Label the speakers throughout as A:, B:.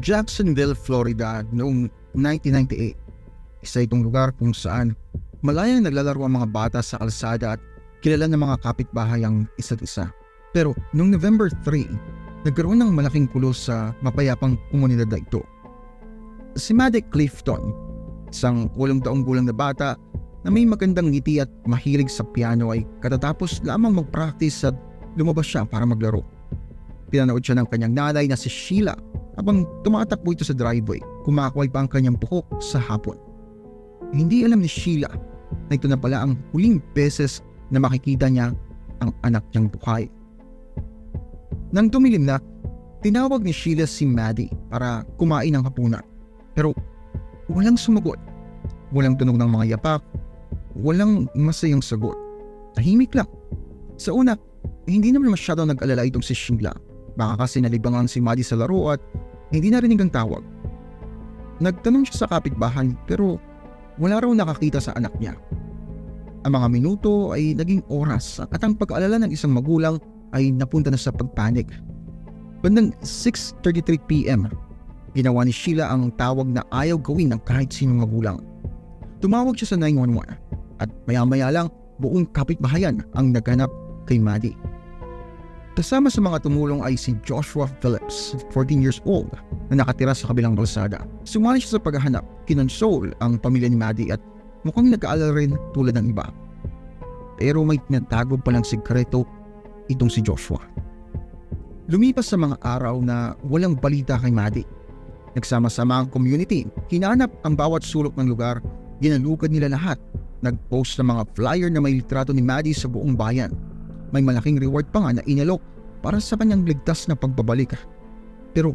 A: Jacksonville, Florida noong 1998. Isa itong lugar kung saan malayang naglalaro ang mga bata sa kalsada at kilala ng mga kapitbahay ang isa't isa. Pero noong November 3, nagkaroon ng malaking kulos sa mapayapang komunidad na ito. Si Maddie Clifton, isang 8 taong gulang na bata na may magandang ngiti at mahilig sa piano, ay katatapos lamang mag-practice at lumabas siya para maglaro. Pinanood siya ng kanyang nanay na si Sheila habang tumatakbo ito sa driveway, kumakway pa ang kanyang buhok sa hapon. Hindi alam ni Sheila na ito na pala ang huling beses na makikita niya ang anak niyang buhay. Nang tumilim na, tinawag ni Sheila si Maddie para kumain ng hapunan. Pero walang sumagot, walang tunog ng mga yapak, walang masayang sagot. Tahimik lang. Sa una, hindi naman masyadong nag-alala itong si Sheila. Baka kasi nalibangan si Maddie sa laro at hindi narinig ang tawag. Nagtanong siya sa kapitbahay pero wala raw nakakita sa anak niya. Ang mga minuto ay naging oras at ang pag-aalala ng isang magulang ay napunta na sa pagpanik. Bandang 6:33 PM, ginawa ni Sheila ang tawag na ayaw gawin ng kahit sinong magulang. Tumawag siya sa 911 at maya-maya lang buong kapitbahayan ang naghanap kay Maddie. Kasama sa mga tumulong ay si Joshua Phillips, 14 years old, na nakatira sa kabilang kalsada. Sumali siya sa paghahanap, kinonsole ang pamilya ni Maddie at mukhang nag-aalala rin tulad ng iba. Pero may tinatago palang sikreto itong si Joshua. Lumipas sa mga araw na walang balita kay Maddie. Nagsama-sama ang community, hinanap ang bawat sulok ng lugar, ginalugad nila lahat. Nag-post ng mga flyer na may litrato ni Maddie sa buong bayan. May malaking reward pa nga na inalok para sa kanyang ligtas na pagbabalik. Pero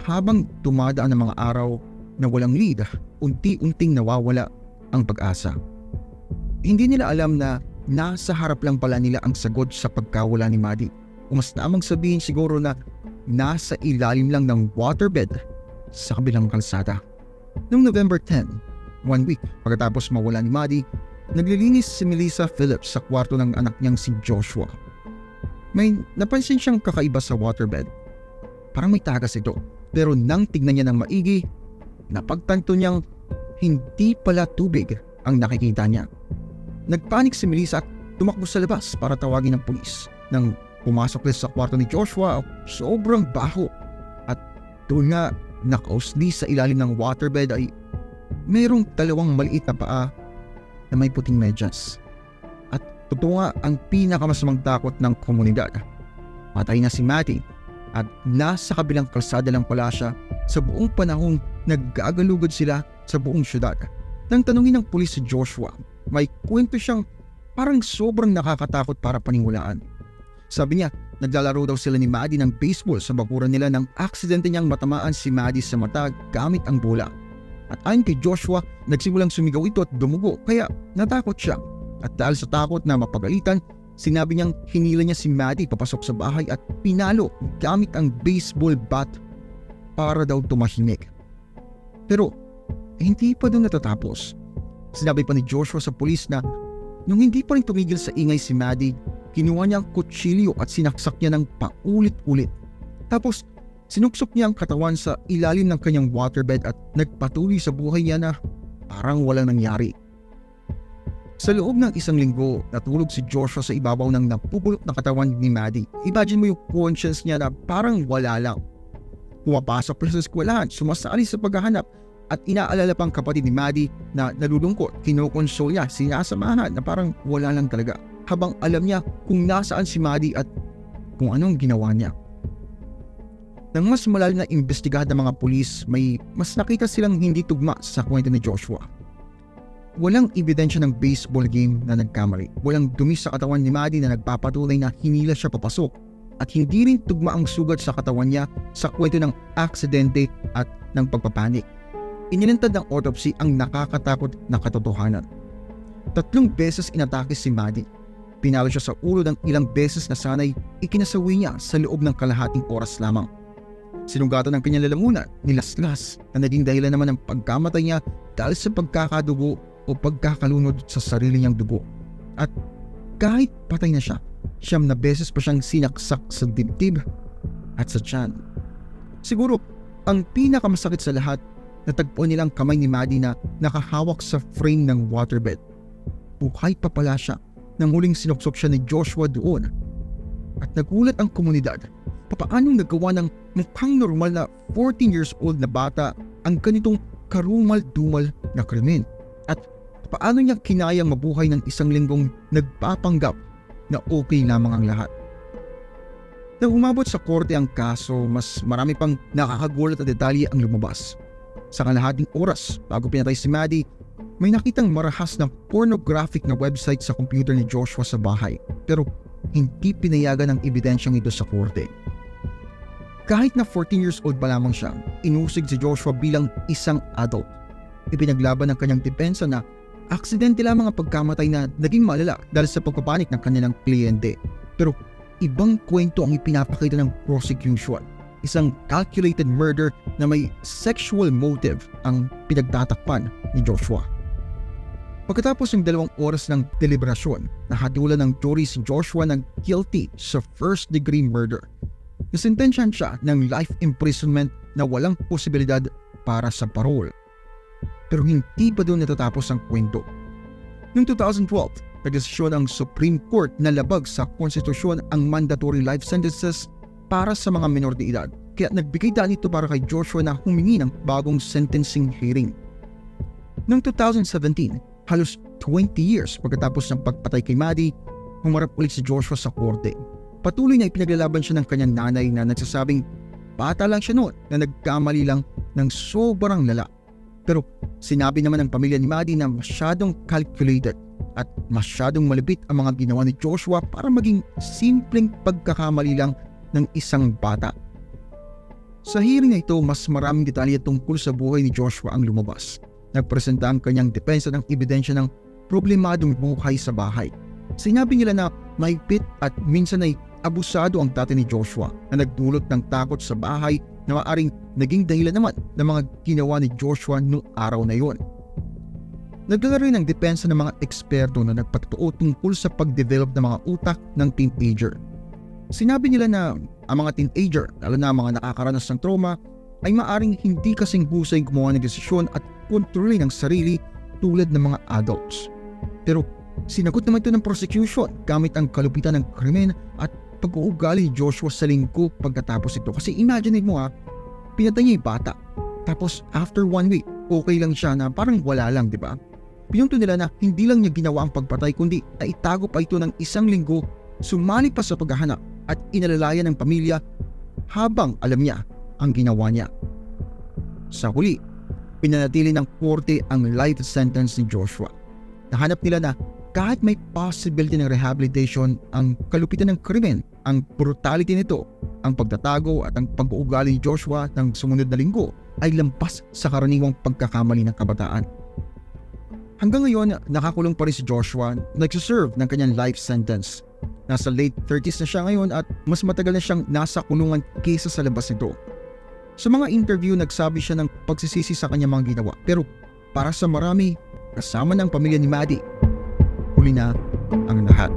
A: habang tumadaan ang mga araw na walang lead, unti-unting nawawala ang pag-asa. Hindi nila alam na nasa harap lang pala nila ang sagot sa pagkawala ni Maddie. O mas tamang sabihin siguro na nasa ilalim lang ng waterbed sa kabilang kalsada. Noong November 10, 1 week pagkatapos mawala ni Maddie, naglilinis si Melissa Phillips sa kwarto ng anak niyang si Joshua. May napansin siyang kakaiba sa waterbed. Parang may tagas ito. Pero nang tignan niya ng maigi, napagtanto niyang hindi pala tubig ang nakikita niya. Nagpanik si Melissa at tumakbo sa labas para tawagin ng pulis. Nang pumasok sa kwarto ni Joshua, sobrang baho. At doon nga nakausli sa ilalim ng waterbed ay mayroong 2 maliit na paa na may puting medyas. At totoo nga ang pinakamasamang takot ng komunidad. Patay na si Maddie at nasa kabilang kalsada lang pala siya sa buong panahong naggagalugad sila sa buong syudad. Nang tanungin ng pulis si Joshua, may kwento siyang parang sobrang nakakatakot para paniwalaan. Sabi niya, naglalaro daw sila ni Maddie ng baseball sa bakuran nila nang aksidente niyang matamaan si Maddie sa mata gamit ang bola. At ayon kay Joshua, nagsimulang sumigaw ito at dumugo kaya natakot siya. At dahil sa takot na mapagalitan, sinabi niyang hinila niya si Maddie papasok sa bahay at pinalo gamit ang baseball bat para daw tumahimik. Pero hindi pa doon natatapos. Sinabi pa ni Joshua sa pulis na nung hindi pa rin tumigil sa ingay si Maddie, kinuha niya ang kutsilyo at sinaksak niya ng paulit-ulit. Tapos sinuksok niya ang katawan sa ilalim ng kanyang waterbed at nagpatuloy sa buhay niya na parang walang nangyari. Sa loob ng 1 linggo, natulog si Joshua sa ibabaw ng napupulok na katawan ni Maddie. Imagine mo yung conscience niya na parang wala lang. Pumapasok pa sa eskwelahan, sumasali sa paghahanap at inaalala pang kapatid ni Maddie na nalulungkot, kinokonsol niya, sinasamahan na parang wala lang talaga. Habang alam niya kung nasaan si Maddie at kung anong ginawa niya. Nang mas malalim na imbestigahan ng mga pulis, may mas nakita silang hindi tugma sa kwento ni Joshua. Walang ebidensya ng baseball game na nagkamali. Walang dumi sa katawan ni Maddie na nagpapatunay na hinila siya papasok. At hindi rin tugma ang sugat sa katawan niya sa kwento ng aksidente at ng pagpapanik. Inilantad ng autopsy ang nakakatakot na katotohanan. 3 beses inatake si Maddie. Pinalo siya sa ulo ng ilang beses na sana'y ikinasawi niya sa loob ng kalahating oras lamang. Sinugatan ng kanyang lalamunan, nilaslas na naging dahilan naman ng pagkamatay niya dahil sa pagkakadugo o pagkakalunod sa sarili niyang dugo. At kahit patay na siya, 9 beses pa siyang sinaksak sa dibdib at sa tiyan. Siguro Ang pinakamasakit sa lahat, natagpuan nilang kamay ni Maddie na nakahawak sa frame ng waterbed. Buhay pa pala siya nang huling sinuksok siya ni Joshua doon. At nagulat ang komunidad. Papaanong nagawa ng mukhang normal na 14 years old na bata ang ganitong karumal-dumal na krimen? At paano niya kinayang mabuhay ng isang linggong nagpapanggap na okay lamang ang lahat? Nang umabot sa korte ang kaso, mas marami pang nakakagulat na detalye ang lumabas. Sa kalahating oras bago pinatay si Maddie, may nakitang marahas na pornographic na website sa computer ni Joshua sa bahay, pero hindi pinayagan ang ebidensyang ito sa korte. Kahit na 14 years old pa lamang siya, inusig si Joshua bilang isang adult. Ipinaglaban ng kanyang depensa na aksidente lamang ang pagkamatay na naging malala dahil sa pagpapanik ng kanilang kliyente. Pero ibang kwento ang ipinapakita ng prosecution. Isang calculated murder na may sexual motive ang pinagtatakpan ni Joshua. Pagkatapos ng 2 oras ng deliberasyon, nahatulan ng jury si Joshua ng guilty sa first-degree murder. Nasintensyahan siya ng life imprisonment na walang posibilidad para sa parole. Pero hindi pa doon natatapos ang kwento. Noong 2012, nagdesisyon ang Supreme Court na labag sa konstitusyon ang mandatory life sentences para sa mga minor de edad. Kaya nagbigay daan ito para kay Joshua na humingi ng bagong sentencing hearing. Noong 2017, halos 20 years pagkatapos ng pagpatay kay Maddie, humarap ulit si Joshua sa korte. Patuloy na ipinaglalaban siya ng kanyang nanay na nagsasabing bata lang siya noon na nagkamali lang ng sobrang lala. Pero sinabi naman ng pamilya ni Maddie na masyadong calculated at masyadong malupit ang mga ginawa ni Joshua para maging simpleng pagkakamali lang ng isang bata. Sa hearing na ito, mas maraming detalye tungkol sa buhay ni Joshua ang lumabas. Nagpresenta ang kanyang depensa ng ebidensya ng problemadong buhay sa bahay. Sinabi nila na mahigpit at minsan ay abusado ang tatay ni Joshua na nagdulot ng takot sa bahay na maaaring naging dahilan naman ng mga ginawa ni Joshua noong araw na yon. Nagdala rin ng depensa ng mga eksperto na nagpatutuo tungkol sa pagdevelop ng mga utak ng teenager. Sinabi nila na ang mga teenager, lalo na mga nakakaranas ng trauma, ay maaaring hindi kasing husay gumawa ng desisyon at kontrolin ang sarili tulad ng mga adults. Pero sinagot naman ito ng prosecution gamit ang kalupitan ng krimen at pag-uugali ni Joshua sa linggo pagkatapos ito. Kasi imagine mo pinatay niya yung bata. Tapos after 1 week, okay lang siya na parang wala lang, di ba? Pinunto nila na hindi lang niya ginawa ang pagpatay kundi naitago pa ito ng 1 linggo, sumali pa sa paghahanap at inalalayan ng pamilya habang alam niya ang ginawa niya. Sa huli, pinanatili ng korte ang life sentence ni Joshua. Nahanap nila na kahit may possibility ng rehabilitation, ang kalupitan ng krimen, ang brutality nito, ang pagtatago at ang pag-uugali ni Joshua ng sumunod na linggo ay lampas sa karaniwang pagkakamali ng kabataan. Hanggang ngayon, nakakulong pa rin si Joshua, nagsiserve ng kanyang life sentence. Nasa late 30s na siya ngayon at mas matagal na siyang nasa kulungan kaysa sa labas nito. Sa mga interview, nagsabi siya ng pagsisisi sa kanyang mga ginawa. Pero para sa marami, kasama ng pamilya ni Maddie, huli na ang lahat.